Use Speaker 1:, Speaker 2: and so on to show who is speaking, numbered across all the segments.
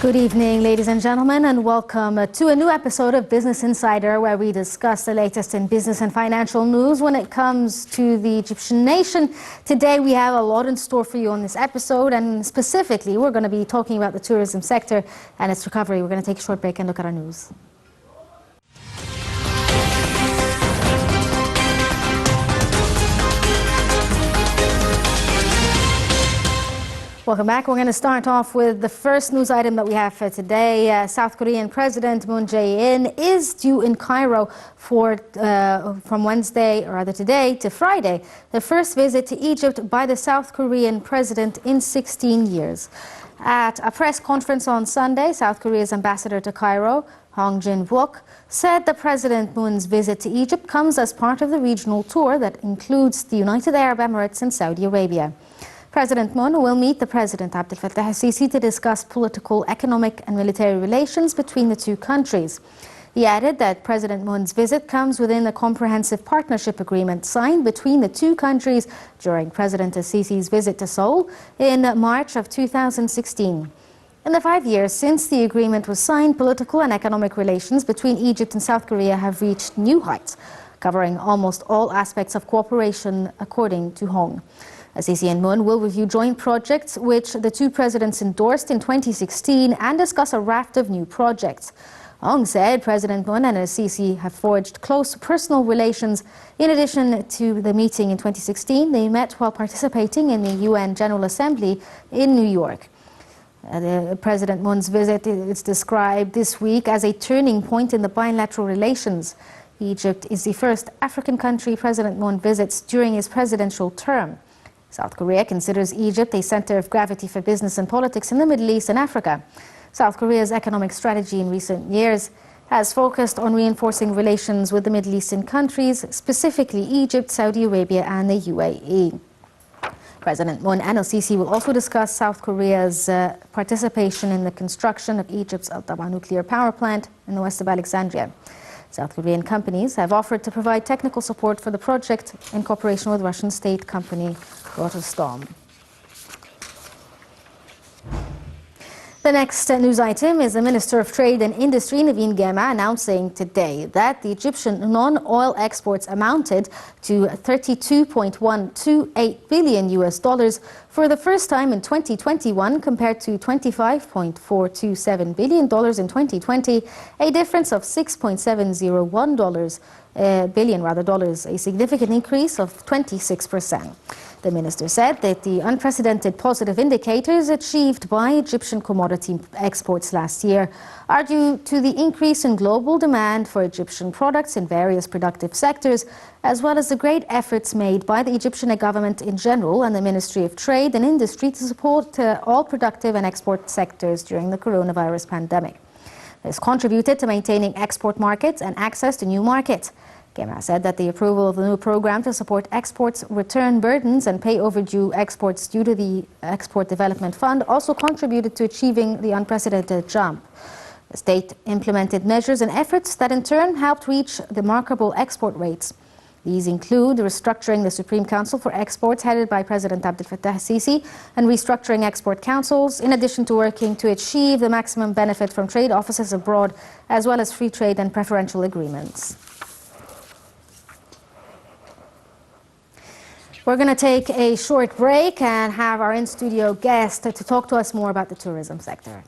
Speaker 1: Good evening, ladies and gentlemen, and welcome to a new episode of Business Insider, where we discuss the latest in business and financial news when it comes to the Egyptian nation. Today, we have a lot in store for you on this episode, and specifically, we're going to be talking about the tourism sector and its recovery. We're going to take a short break and look at our news. Welcome back. We're going to start off with the first news item that we have for today. South Korean President Moon Jae-in is due in Cairo from Wednesday, or rather today, to Friday, the first visit to Egypt by the South Korean president in 16 years. At a press conference on Sunday, South Korea's ambassador to Cairo, Hong Jin-wook, said that President Moon's visit to Egypt comes as part of the regional tour that includes the United Arab Emirates and Saudi Arabia. President Moon will meet the President Abdel Fattah al-Sisi to discuss political, economic and military relations between the two countries. He added that President Moon's visit comes within a comprehensive partnership agreement signed between the two countries during President al-Sisi's visit to Seoul in March of 2016. In the 5 years since the agreement was signed, political and economic relations between Egypt and South Korea have reached new heights, covering almost all aspects of cooperation, according to Hong. al-Sisi and Moon will review joint projects which the two presidents endorsed in 2016 and discuss a raft of new projects. Hong said President Moon and al-Sisi have forged close personal relations. In addition to the meeting in 2016, they met while participating in the UN General Assembly in New York. President Moon's visit is described this week as a turning point in the bilateral relations. Egypt is the first African country President Moon visits during his presidential term. South Korea considers Egypt a center of gravity for business and politics in the Middle East and Africa. South Korea's economic strategy in recent years has focused on reinforcing relations with the Middle Eastern countries, specifically Egypt, Saudi Arabia and the UAE. President Moon and al-Sisi will also discuss South Korea's participation in the construction of Egypt's Al Taba nuclear power plant in the west of Alexandria. South Korean companies have offered to provide technical support for the project in cooperation with Russian state company Rosatom. The next news item is the Minister of Trade and Industry, Naveen Gema, announcing today that the Egyptian non-oil exports amounted to $32.128 billion for the first time in 2021 compared to $25.427 billion in 2020, a difference of $6.701 billion, a significant increase of 26%. The minister said that the unprecedented positive indicators achieved by Egyptian commodity exports last year are due to the increase in global demand for Egyptian products in various productive sectors, as well as the great efforts made by the Egyptian government in general and the Ministry of Trade and Industry to support all productive and export sectors during the coronavirus pandemic. This contributed to maintaining export markets and access to new markets. Gema said that the approval of the new program to support exports, return burdens and pay overdue exports due to the Export Development Fund also contributed to achieving the unprecedented jump. The state implemented measures and efforts that in turn helped reach remarkable export rates. These include restructuring the Supreme Council for Exports headed by President Abdel Fattah al-Sisi and restructuring export councils, in addition to working to achieve the maximum benefit from trade offices abroad, as well as free trade and preferential agreements. We're going to take a short break and have our in-studio guest to talk to us more about the tourism sector.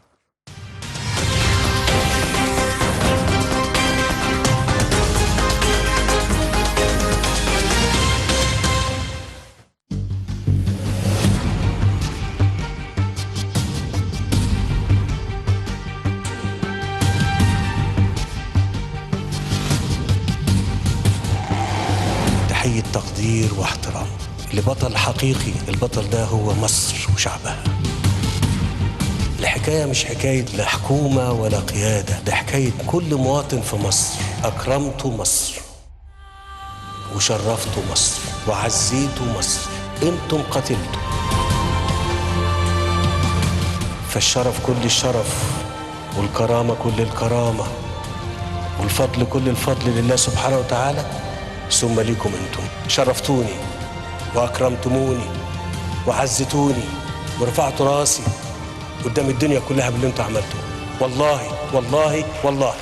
Speaker 2: تحية تقدير واحترام لبطل حقيقي. البطل ده هو مصر وشعبها. الحكاية مش حكاية لا حكومة ولا قيادة، ده حكاية كل مواطن في مصر. أكرمت مصر وشرفت مصر وعزيت مصر، انتم قتلتم. فالشرف كل الشرف والكرامة كل الكرامة والفضل كل الفضل لله سبحانه وتعالى، ثم ليكم انتم. شرفتوني واكرمتموني وعزتوني ورفعت راسي قدام الدنيا كلها باللي انتوا عملتوه. والله والله والله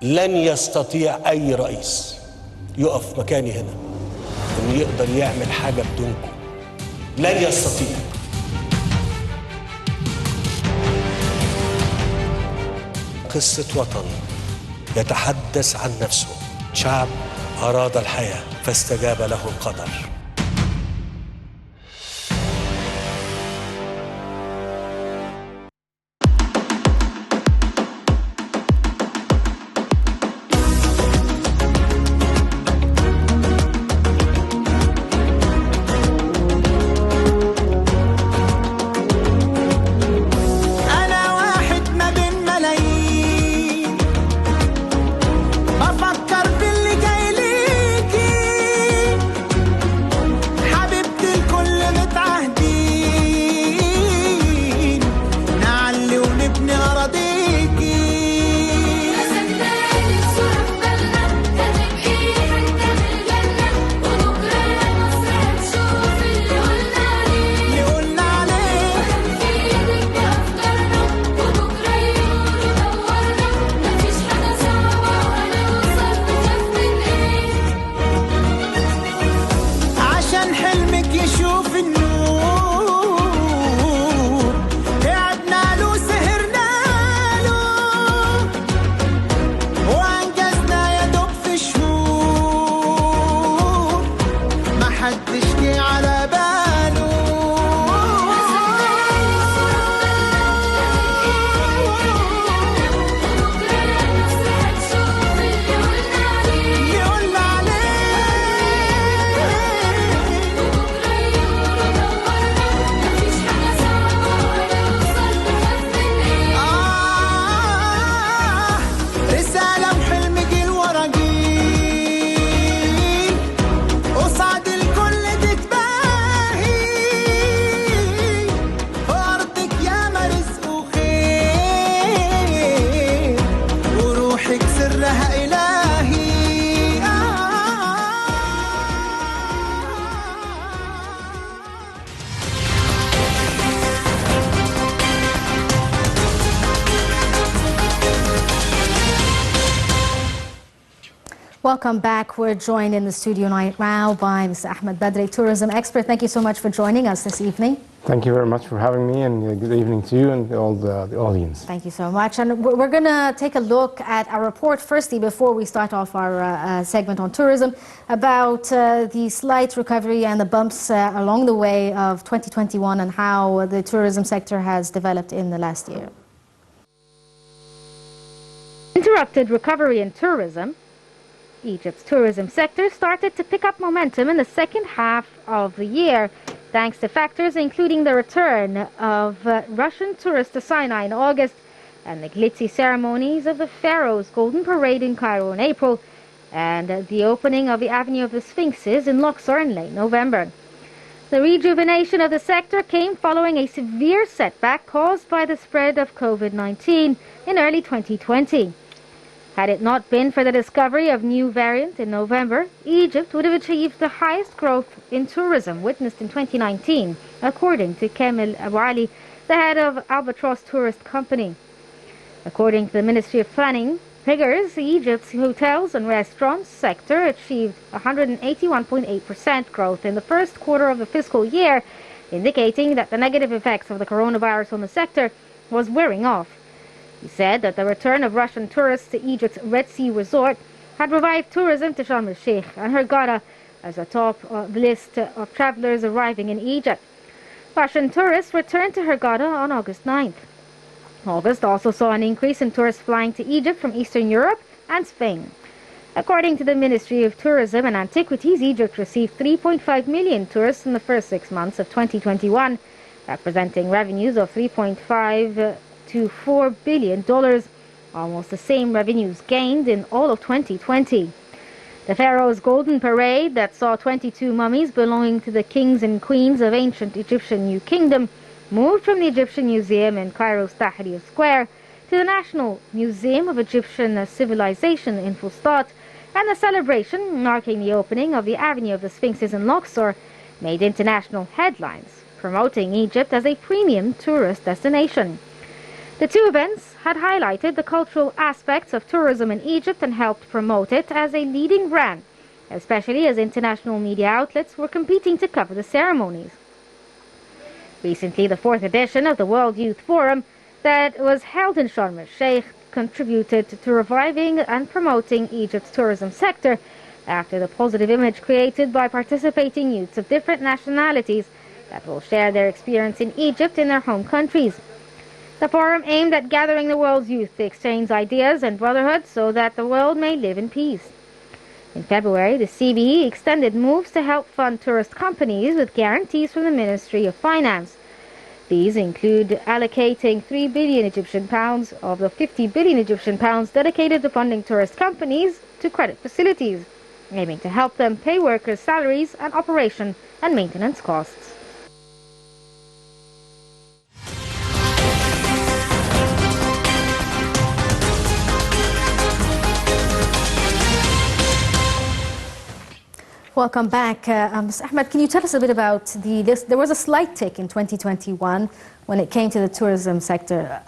Speaker 2: لن يستطيع أي رئيس يقف مكاني هنا إنه يقدر يعمل حاجة بدونكم. لن يستطيع. قصة وطن يتحدث عن نفسه، شعب أراد الحياة فاستجاب له القدر.
Speaker 1: Welcome back. We're joined in the studio right now by Mr. Ahmed Badri, tourism expert. Thank you so much for joining us this evening.
Speaker 3: Thank you very much for having me, and good evening to you and all the audience.
Speaker 1: Thank you so much. And we're going to take a look at our report firstly before we start off our segment on tourism about the slight recovery and the bumps along the way of 2021 and how the tourism sector has developed in the last year. Interrupted recovery in tourism. Egypt's tourism sector started to pick up momentum in the second half of the year, thanks to factors including the return of Russian tourists to Sinai in August and the glitzy ceremonies of the Pharaoh's Golden Parade in Cairo in April, and the opening of the Avenue of the Sphinxes in Luxor in late November. The rejuvenation of the sector came following a severe setback caused by the spread of COVID-19 in early 2020. Had it not been for the discovery of new variant in November, Egypt would have achieved the highest growth in tourism witnessed in 2019, according to Kamel Abu Ali, the head of Albatross Tourist Company. According to the Ministry of Planning figures, Egypt's hotels and restaurants sector achieved 181.8% growth in the first quarter of the fiscal year, indicating that the negative effects of the coronavirus on the sector was wearing off. He said that the return of Russian tourists to Egypt's Red Sea resort had revived tourism to Sharm el-Sheikh and Hurghada as a top list of travelers arriving in Egypt. Russian tourists returned to Hurghada on August 9th. August also saw an increase in tourists flying to Egypt from Eastern Europe and Spain. According to the Ministry of Tourism and Antiquities, Egypt received 3.5 million tourists in the first 6 months of 2021, representing revenues of $3.5 to $4 billion, almost the same revenues gained in all of 2020. The Pharaoh's Golden Parade that saw 22 mummies belonging to the kings and queens of ancient Egyptian New Kingdom moved from the Egyptian Museum in Cairo's Tahrir Square to the National Museum of Egyptian Civilization in Fustat, and the celebration marking the opening of the Avenue of the Sphinxes in Luxor made international headlines, promoting Egypt as a premium tourist destination. The two events had highlighted the cultural aspects of tourism in Egypt and helped promote it as a leading brand, especially as international media outlets were competing to cover the ceremonies. Recently, the fourth edition of the World Youth Forum that was held in Sharm el-Sheikh contributed to reviving and promoting Egypt's tourism sector after the positive image created by participating youths of different nationalities that will share their experience in Egypt in their home countries. The forum aimed at gathering the world's youth to exchange ideas and brotherhood so that the world may live in peace. In February, the CBE extended moves to help fund tourist companies with guarantees from the Ministry of Finance. These include allocating 3 billion Egyptian pounds of the 50 billion Egyptian pounds dedicated to funding tourist companies to credit facilities, aiming to help them pay workers' salaries and operation and maintenance costs. Welcome back. Ms. Ahmed, can you tell us a bit about there was a slight tick in 2021 when it came to the tourism sector.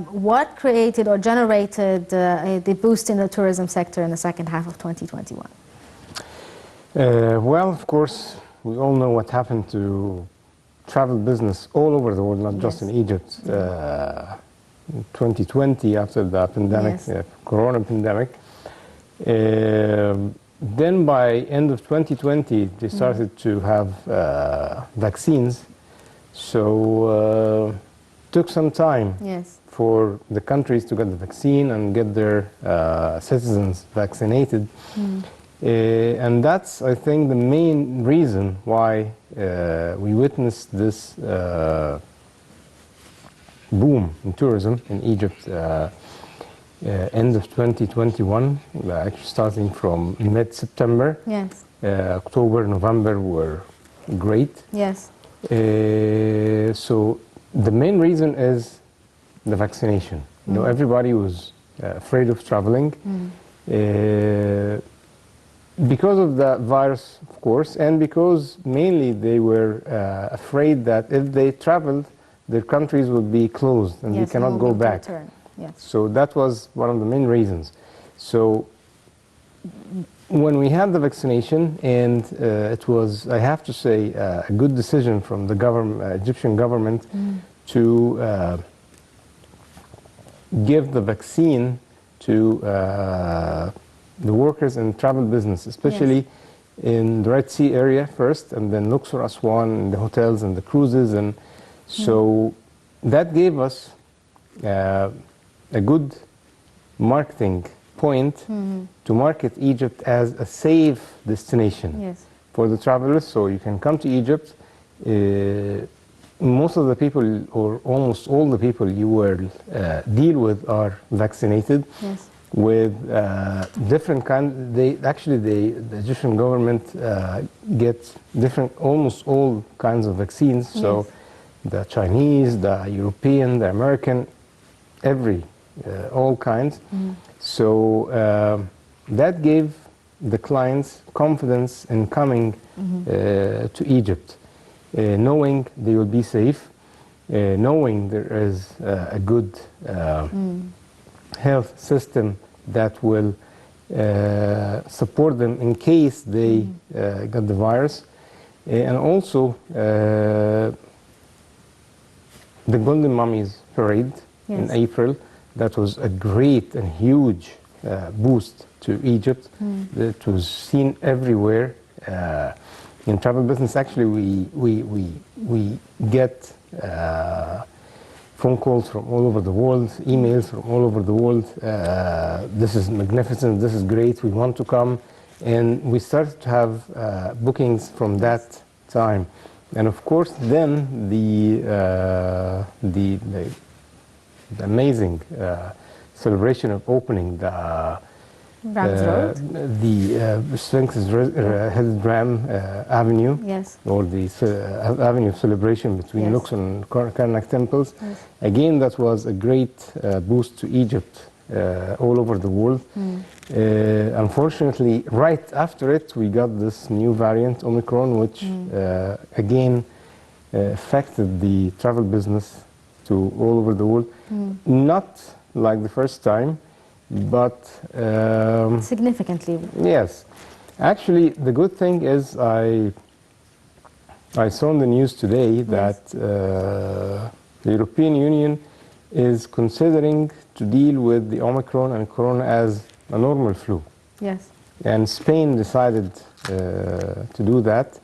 Speaker 1: What created or generated the boost in the tourism sector in the second half of 2021?
Speaker 3: Well, of course, we all know what happened to travel business all over the world, not just in Egypt. In 2020, after the pandemic, corona pandemic. Then by end of 2020, they started to have vaccines. So took some time for the countries to get the vaccine and get their citizens vaccinated. And that's, I think, the main reason why we witnessed this boom in tourism in Egypt. End of 2021, actually starting from mid-September. October, November were great. So the main reason is the vaccination. You know, everybody was afraid of traveling because of the virus, of course, and because mainly they were afraid that if they traveled, their countries would be closed and they cannot go back. So that was one of the main reasons. So when we had the vaccination, and it was, I have to say, a good decision from the Egyptian government to give the vaccine to the workers in travel business, especially in the Red Sea area first, and then Luxor, Aswan, and the hotels and the cruises. And so that gave us a good marketing point to market Egypt as a safe destination for the travelers. So you can come to Egypt. Most of the people, or almost all the people you will deal with, are vaccinated with different kinds. The Egyptian government gets almost all kinds of vaccines. So the Chinese, the European, the American, all kinds. So that gave the clients confidence in coming to Egypt, knowing they will be safe, knowing there is a good health system that will support them in case they got the virus. And also the Golden Mummies Parade in April. That was a great and huge boost to Egypt. That was seen everywhere. In travel business, actually, we get phone calls from all over the world, emails from all over the world. This is magnificent. This is great. We want to come, and we started to have bookings from that time. And of course, then the amazing celebration of opening the Sphinx Ram Avenue, or the Avenue of Celebration between Luxor and Karnak temples. Again, that was a great boost to Egypt all over the world. Unfortunately, right after it, we got this new variant, Omicron, which again affected the travel business to all over the world. Not like the first time, but
Speaker 1: Significantly.
Speaker 3: yes. Actually, the good thing is I saw in the news today that the European Union is considering to deal with the Omicron and Corona as a normal flu.
Speaker 1: Yes.
Speaker 3: And Spain decided to do that.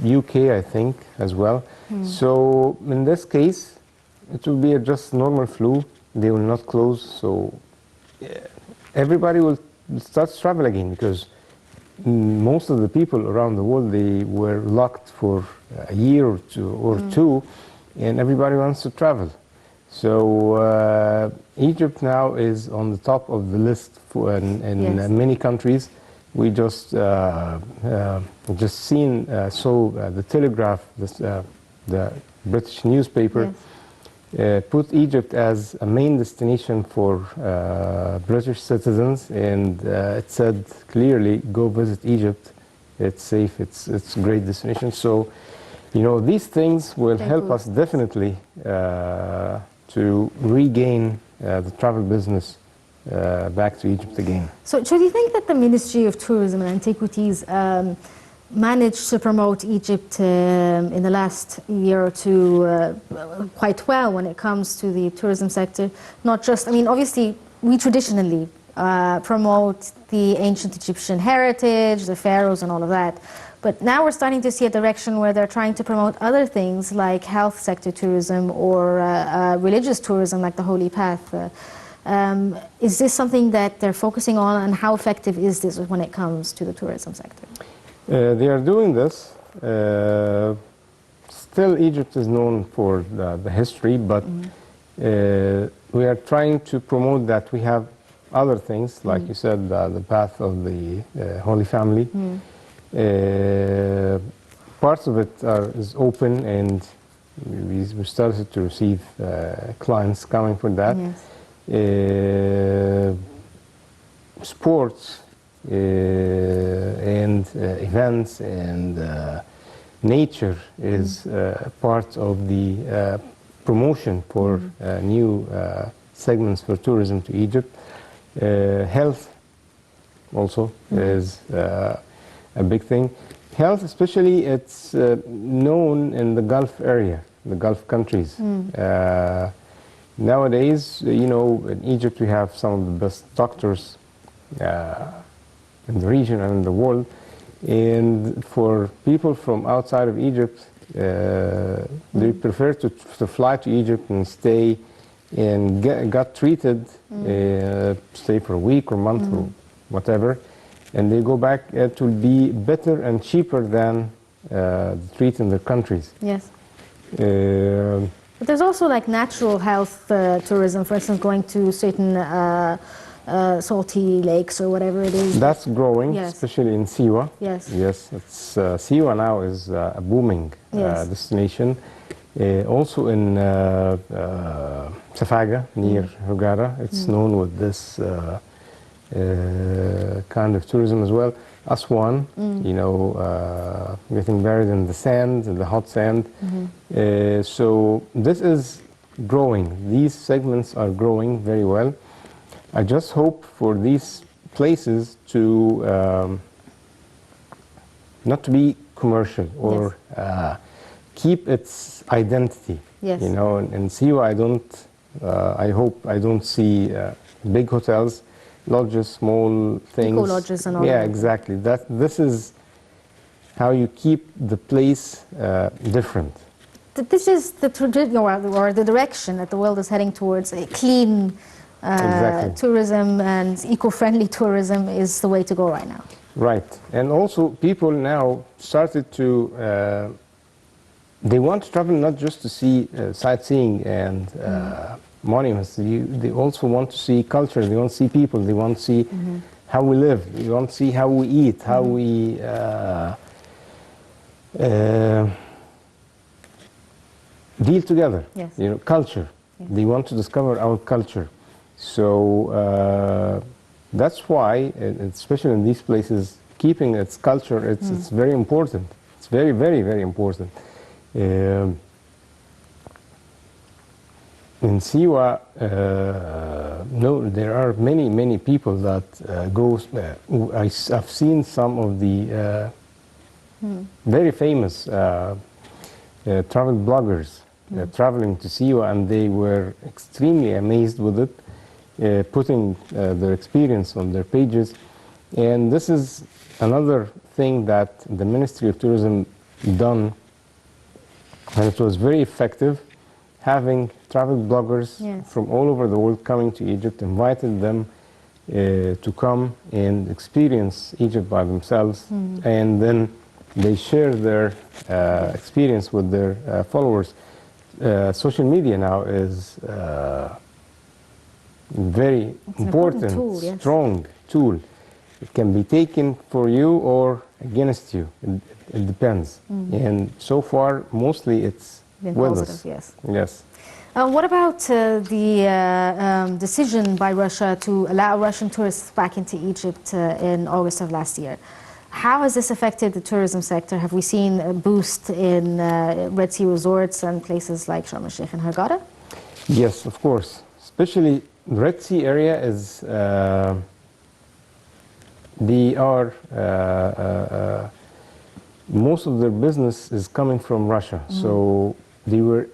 Speaker 3: UK, I think, as well. So in this case, it will be a just normal flu. They will not close, so everybody will start to travel again, because most of the people around the world, they were locked for a year or two, and everybody wants to travel. So Egypt now is on the top of the list for, in
Speaker 1: Yes.
Speaker 3: many countries. We just saw the Telegraph, the British newspaper, put Egypt as a main destination for British citizens, and it said clearly, go visit Egypt. It's safe. It's a great destination. So, you know, these things will help us definitely to regain the travel business back to Egypt again.
Speaker 1: So do you think that the Ministry of Tourism and Antiquities managed to promote Egypt in the last year or two quite well when it comes to the tourism sector? Not just, I mean, obviously, we traditionally promote the ancient Egyptian heritage, the pharaohs and all of that. But now we're starting to see a direction where they're trying to promote other things like health sector tourism or religious tourism like the Holy Path. Is this something that they're focusing on, and how effective is this when it comes to the tourism sector?
Speaker 3: They are doing this. Still, Egypt is known for the history, but we are trying to promote that we have other things, like you said, the path of the Holy Family. Parts of it is open, and we started to receive clients coming for that.
Speaker 1: Yes.
Speaker 3: Sports and events and nature is part of the promotion for new segments for tourism to Egypt. Health also is a big thing. Health, especially, it's known in the Gulf area, the Gulf countries. Nowadays, you know, in Egypt we have some of the best doctors in the region and in the world. And for people from outside of Egypt, they prefer to fly to Egypt and stay and got treated, stay for a week or month or whatever, and they go back. It will be better and cheaper than the treat in their countries.
Speaker 1: Yes. But there's also like natural health tourism, for instance, going to certain salty lakes or whatever it is.
Speaker 3: That's growing,
Speaker 1: Yes.
Speaker 3: especially in Siwa.
Speaker 1: Yes.
Speaker 3: Yes, it's, Siwa now is a booming
Speaker 1: Yes.
Speaker 3: destination. Also in Safaga, near Hogara, it's known with this kind of tourism as well. Aswan, you know, getting buried in the sand, in the hot sand. So this is growing. These segments are growing very well. I just hope for these places to not to be commercial or keep its identity.
Speaker 1: Yes.
Speaker 3: You know, in Siwa, I hope I don't see big hotels, lodges, small things.
Speaker 1: Eco lodges and all
Speaker 3: Yeah,
Speaker 1: that.
Speaker 3: exactly. This is how you keep the place different.
Speaker 1: This is the tradition or the direction that the world is heading towards. A clean
Speaker 3: Exactly.
Speaker 1: tourism and eco-friendly tourism is the way to go right now.
Speaker 3: Right. And also people now started to, they want to travel not just to see sightseeing and monuments. They also want to see culture. They want to see people. They want to see how we live. They want to see how we eat, how we deal together.
Speaker 1: Yes.
Speaker 3: You know, culture.
Speaker 1: Yes.
Speaker 3: They want to discover our culture. So that's why, especially in these places, keeping its culture, it's very important. It's very, very, very important. In Siwa, no, there are many people that go. I've seen some of the very famous travel bloggers traveling to Siwa, and they were extremely amazed with it, putting their experience on their pages. And this is another thing that the Ministry of Tourism done, and it was very effective, having travel bloggers from all over the world coming to Egypt, invited them to come and experience Egypt by themselves, and then they share their experience with their followers. Social media now is very important,
Speaker 1: tool, yes.
Speaker 3: strong tool. It can be taken for you or against you. It depends. And so far, mostly it's
Speaker 1: Been
Speaker 3: with
Speaker 1: positive,
Speaker 3: us.
Speaker 1: yes.
Speaker 3: Yes.
Speaker 1: What about the decision by Russia to allow Russian tourists back into Egypt in August of last year? How has this affected the tourism sector? Have we seen a boost in Red Sea resorts and places like Sharm el-Sheikh and Hurghada?
Speaker 3: Yes, of course. Especially the Red Sea area is, they are, most of their business is coming from Russia. So they were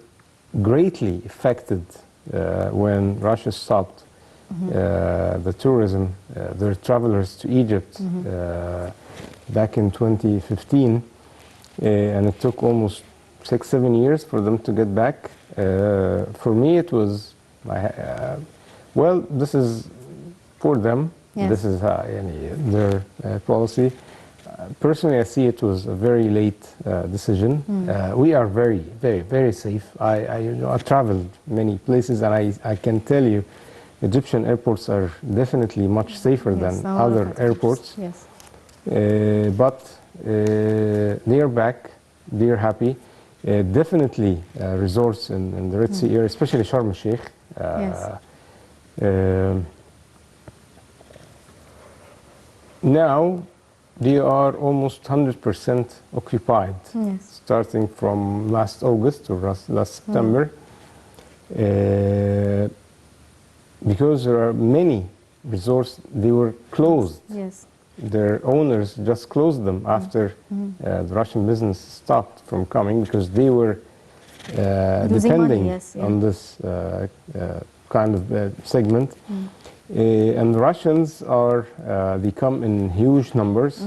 Speaker 3: greatly affected when Russia stopped the tourism, their travelers to Egypt back in 2015, and it took almost 6-7 years for them to get back. For me, it was, well, this is for them.
Speaker 1: Yes.
Speaker 3: This is their policy. Personally, I see it was a very late decision. We are very safe. I've traveled many places, and I can tell you, Egyptian airports are definitely much safer than other airports.
Speaker 1: Yes.
Speaker 3: But they are back. They are happy. Definitely resorts in the Red Sea area, especially Sharm el-Sheikh.
Speaker 1: Yes.
Speaker 3: Now they are almost 100% occupied, starting from last August or last September, because there are many resorts, they were closed.
Speaker 1: Yes.
Speaker 3: Their owners just closed them after the Russian business stopped from coming, because they were depending on this kind of segment. And the Russians are, they come in huge numbers.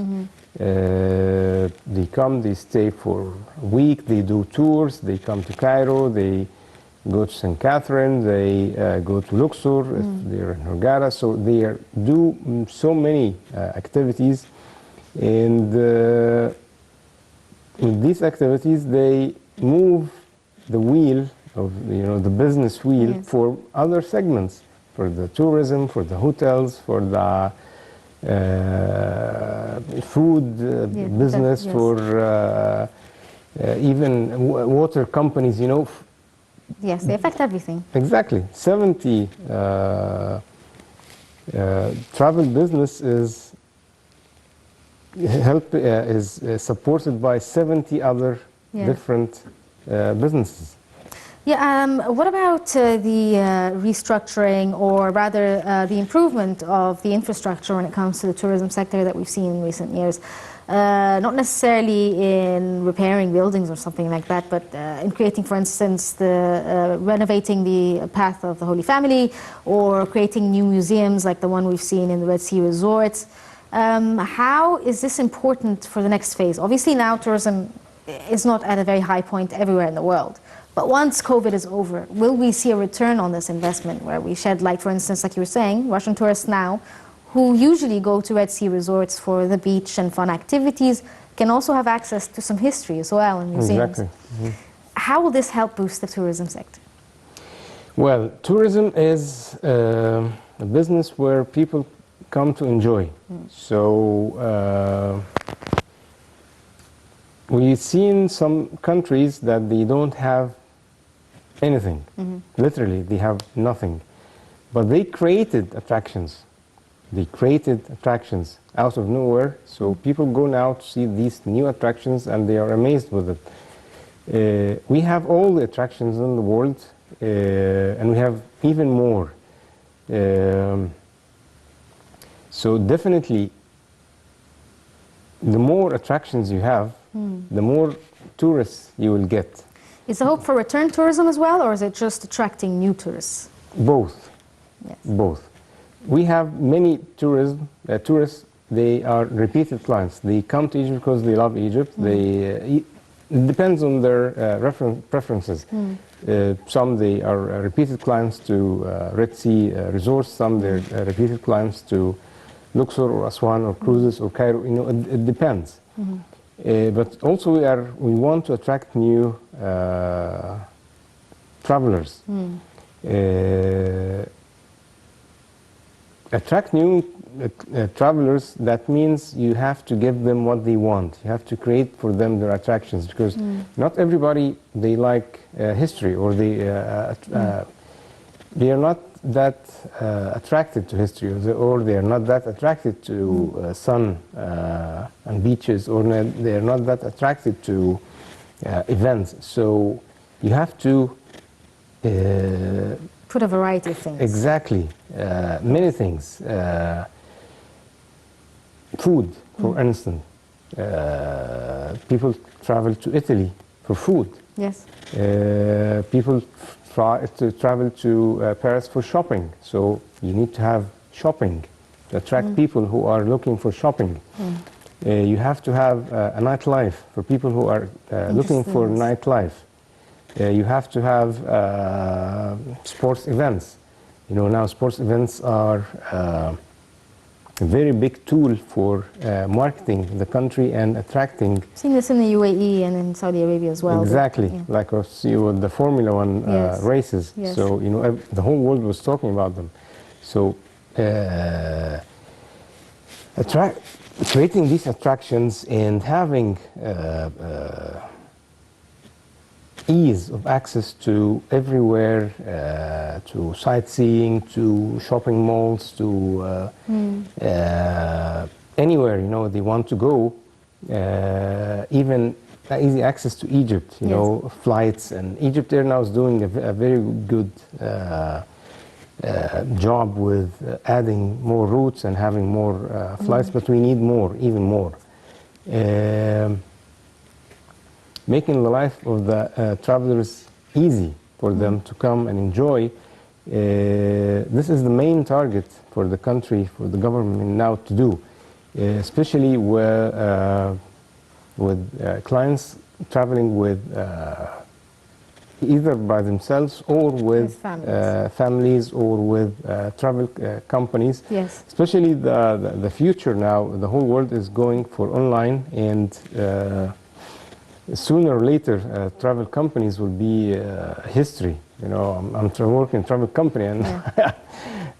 Speaker 3: They come, they stay for a week, they do tours, they come to Cairo, they go to St. Catherine, they go to Luxor if they're in Hurghada. So they do so many activities. And with these activities, they move the wheel of, the business wheel for other segments. For the tourism, for the hotels, for the food business, for even water companies,
Speaker 1: Yes, they affect everything.
Speaker 3: Exactly. 70 travel business is supported by 70 other different businesses.
Speaker 1: Yeah, what about the restructuring, or rather the improvement of the infrastructure when it comes to the tourism sector that we've seen in recent years? Not necessarily in repairing buildings or something like that, but in creating, for instance, renovating the Path of the Holy Family, or creating new museums like the one we've seen in the Red Sea resorts. How is this important for the next phase? Obviously now tourism is not at a very high point everywhere in the world. But once COVID is over, will we see a return on this investment where we shed light, for instance, like you were saying, Russian tourists now, who usually go to Red Sea resorts for the beach and fun activities, can also have access to some history as well in museums.
Speaker 3: Exactly.
Speaker 1: How will this help boost the tourism sector?
Speaker 3: Well, tourism is a business where people come to enjoy. So we've seen some countries that they don't have anything. Literally, they have nothing. But they created attractions. They created attractions out of nowhere. So people go now to see these new attractions, and they are amazed with it. We have all the attractions in the world, and we have even more. So definitely, the more attractions you have, the more tourists you will get.
Speaker 1: Is the hope for return tourism as well, or is it just attracting new tourists?
Speaker 3: Both.
Speaker 1: Yes.
Speaker 3: Both. We have many tourists, they are repeated clients. They come to Egypt because they love Egypt. It depends on their preferences. Some they are repeated clients to Red Sea resorts, some they're repeated clients to Luxor or Aswan or cruises or Cairo. You know, it depends. But also we want to attract new travelers. Attract new travelers, that means you have to give them what they want. You have to create for them their attractions, because not everybody, they like history, or they are not that attracted to history, or they are not that attracted to sun and beaches, or they are not that attracted to events. So you have to
Speaker 1: Put a variety of things.
Speaker 3: exactly, many things. Food, for instance. People travel to Italy for food.
Speaker 1: Yes.
Speaker 3: People try to travel to Paris for shopping. So you need to have shopping to attract people who are looking for shopping. You have to have a nightlife for people who are looking for nightlife. You have to have sports events. You know, now sports events are a very big tool for marketing the country and attracting.
Speaker 1: Seen this in the UAE and in Saudi Arabia as well.
Speaker 3: Exactly, like I see with the Formula One races.
Speaker 1: Yes.
Speaker 3: So, you know, the whole world was talking about them. So, creating these attractions and having ease of access to everywhere, to sightseeing, to shopping malls, to anywhere, you know, they want to go, even easy access to Egypt, you know, flights. And Egypt Air now is doing a very good job with adding more routes and having more flights, but we need more, even more. Making the life of the travelers easy for them to come and enjoy. This is the main target for the country, for the government now to do, especially where, with clients traveling with either by themselves or with families or with travel companies.
Speaker 1: Yes.
Speaker 3: Especially the future now, the whole world is going for online, and sooner or later, travel companies will be history. You know, I'm working in a travel company, and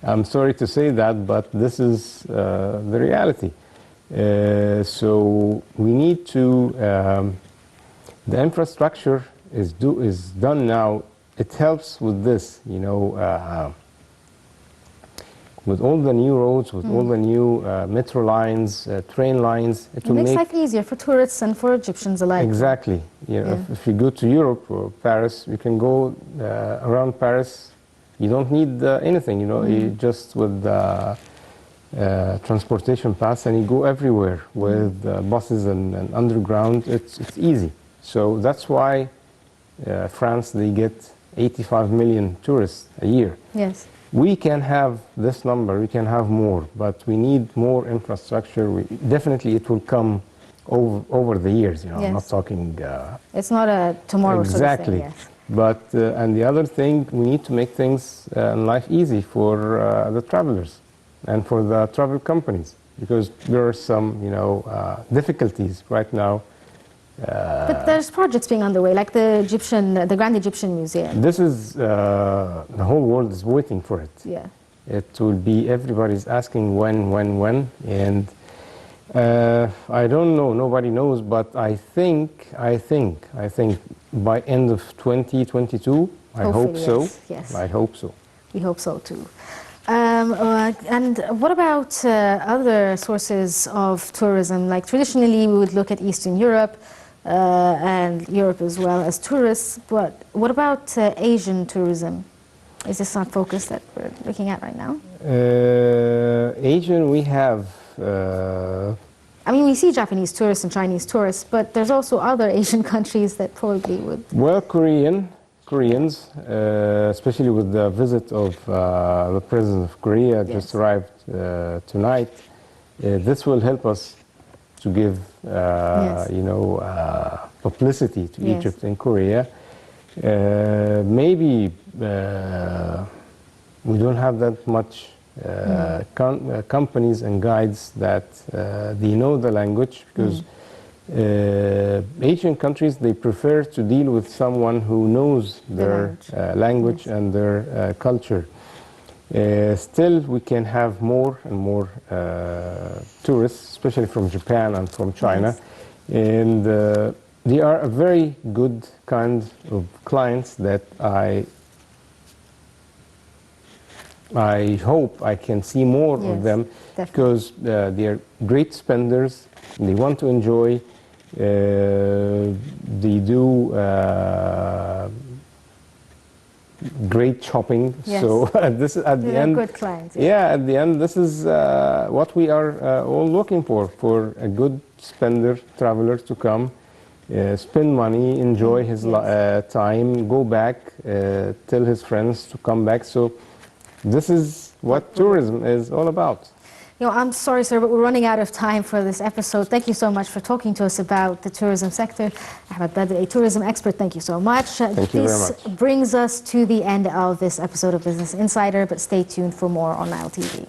Speaker 3: I'm sorry to say that, but this is the reality. So we need to. The infrastructure is done now. It helps with this. You know. With all the new roads, with all the new metro lines, train lines,
Speaker 1: it makes life easier for tourists and for Egyptians alike.
Speaker 3: Exactly. You know, if you go to Europe or Paris, you can go around Paris. You don't need anything. You know, you just with transportation pass, and you go everywhere with buses and underground. It's easy. So that's why France, they get 85 million tourists a year.
Speaker 1: Yes.
Speaker 3: We can have this number, we can have more, but we need more infrastructure. Definitely it will come over the years, you know. I'm not talking...
Speaker 1: it's not a tomorrow
Speaker 3: exactly.
Speaker 1: sort of thing, yes.
Speaker 3: But, and the other thing, we need to make things in life easy for the travelers and for the travel companies, because there are some, you know, difficulties right now.
Speaker 1: But there's projects being underway, like the Grand Egyptian Museum.
Speaker 3: This is, the whole world is waiting for it.
Speaker 1: Yeah.
Speaker 3: It will be, everybody's asking when, and I don't know, nobody knows, but I think by end of 2022, I hope so.
Speaker 1: Yes.
Speaker 3: I hope so.
Speaker 1: We hope so too. And what about other sources of tourism? Like traditionally, we would look at Eastern Europe, and Europe as well as tourists. But what about Asian tourism? Is this not focus that we're looking at right now?
Speaker 3: Asian, we have.
Speaker 1: I mean, we see Japanese tourists and Chinese tourists, but there's also other Asian countries that probably would.
Speaker 3: Well, Koreans, especially with the visit of the President of Korea,
Speaker 1: Yes.
Speaker 3: just arrived tonight. This will help us to give,
Speaker 1: Yes.
Speaker 3: publicity to
Speaker 1: Yes.
Speaker 3: Egypt and Korea. Maybe we don't have that much companies and guides that they know the language, because Asian countries, they prefer to deal with someone who knows their language
Speaker 1: Yes.
Speaker 3: and their culture. Still, we can have more and more tourists, especially from Japan and from China.
Speaker 1: Yes.
Speaker 3: And they are a very good kind of clients that I hope I can see more
Speaker 1: Yes,
Speaker 3: of them,
Speaker 1: definitely.
Speaker 3: because they are great spenders. They want to enjoy. They do great shopping.
Speaker 1: Yes.
Speaker 3: So this is at the
Speaker 1: They're
Speaker 3: end.
Speaker 1: good clients.
Speaker 3: Yeah, at the end, this is what we are all looking for a good spender, traveler to come, spend money, enjoy his
Speaker 1: Yes.
Speaker 3: time, go back, tell his friends to come back. So this is what tourism is all about.
Speaker 1: You know, I'm sorry, sir, but we're running out of time for this episode. Thank you so much for talking to us about the tourism sector. Ahmed Badr, a tourism expert, thank you so much.
Speaker 3: Thank you very
Speaker 1: This
Speaker 3: much.
Speaker 1: brings us to the end of this episode of Business Insider, but stay tuned for more on Nile TV.